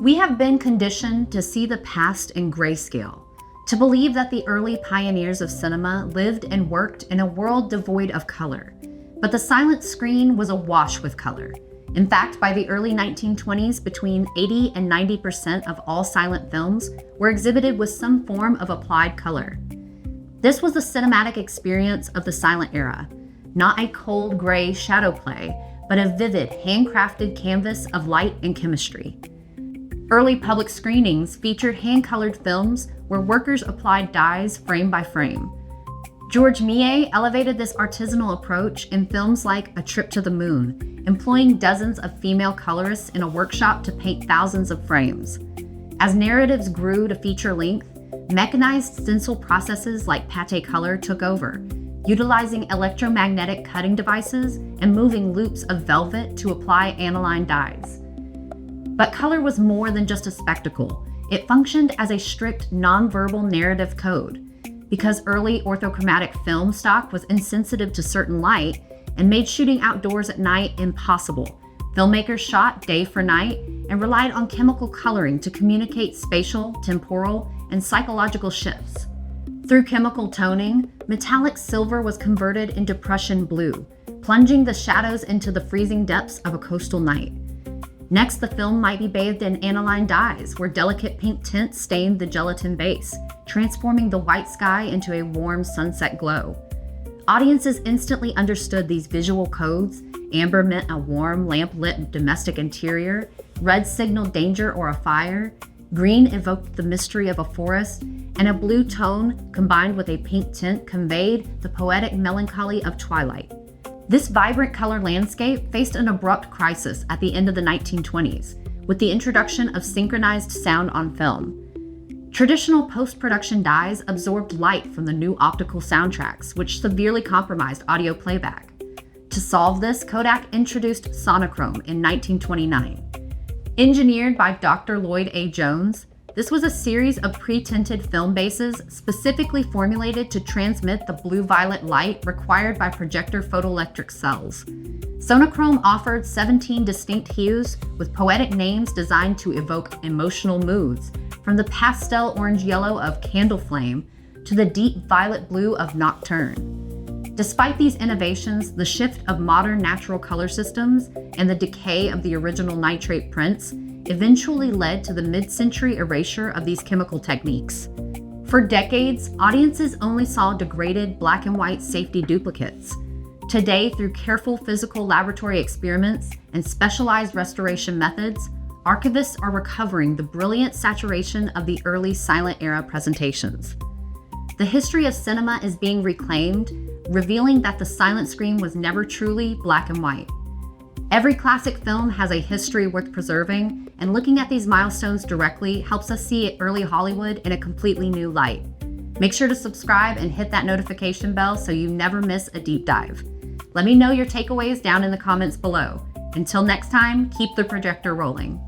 We have been conditioned to see the past in grayscale, to believe that the early pioneers of cinema lived and worked in a world devoid of color. But the silent screen was awash with color. In fact, by the early 1920s, between 80 and 90% of all silent films were exhibited with some form of applied color. This was the cinematic experience of the silent era, not a cold gray shadow play, but a vivid, handcrafted canvas of light and chemistry. Early public screenings featured hand-colored films where workers applied dyes frame by frame. George Méliès elevated this artisanal approach in films like A Trip to the Moon, employing dozens of female colorists in a workshop to paint thousands of frames. As narratives grew to feature length, mechanized stencil processes like Pathécolor took over, utilizing electromagnetic cutting devices and moving loops of velvet to apply aniline dyes. But color was more than just a spectacle. It functioned as a strict nonverbal narrative code. Because early orthochromatic film stock was insensitive to certain light and made shooting outdoors at night impossible, filmmakers shot day for night and relied on chemical coloring to communicate spatial, temporal, and psychological shifts. Through chemical toning, metallic silver was converted into Prussian blue, plunging the shadows into the freezing depths of a coastal night. Next, the film might be bathed in aniline dyes, where delicate pink tints stained the gelatin base, transforming the white sky into a warm sunset glow. Audiences instantly understood these visual codes. Amber meant a warm, lamp-lit domestic interior, red signaled danger or a fire, green evoked the mystery of a forest, and a blue tone combined with a pink tint conveyed the poetic melancholy of twilight. This vibrant color landscape faced an abrupt crisis at the end of the 1920s, with the introduction of synchronized sound on film. Traditional post-production dyes absorbed light from the new optical soundtracks, which severely compromised audio playback. To solve this, Kodak introduced Sonochrome in 1929. Engineered by Dr. Lloyd A. Jones, this was a series of pre-tinted film bases specifically formulated to transmit the blue-violet light required by projector photoelectric cells. Sonochrome offered 17 distinct hues with poetic names designed to evoke emotional moods, from the pastel orange-yellow of Candle Flame to the deep violet blue of Nocturne. Despite these innovations, the shift of modern natural color systems and the decay of the original nitrate prints eventually led to the mid-century erasure of these chemical techniques. For decades, audiences only saw degraded black and white safety duplicates. Today, through careful physical laboratory experiments and specialized restoration methods, archivists are recovering the brilliant saturation of the early silent era presentations. The history of cinema is being reclaimed, revealing that the silent screen was never truly black and white. Every classic film has a history worth preserving, and looking at these milestones directly helps us see early Hollywood in a completely new light. Make sure to subscribe and hit that notification bell so you never miss a deep dive. Let me know your takeaways down in the comments below. Until next time, keep the projector rolling.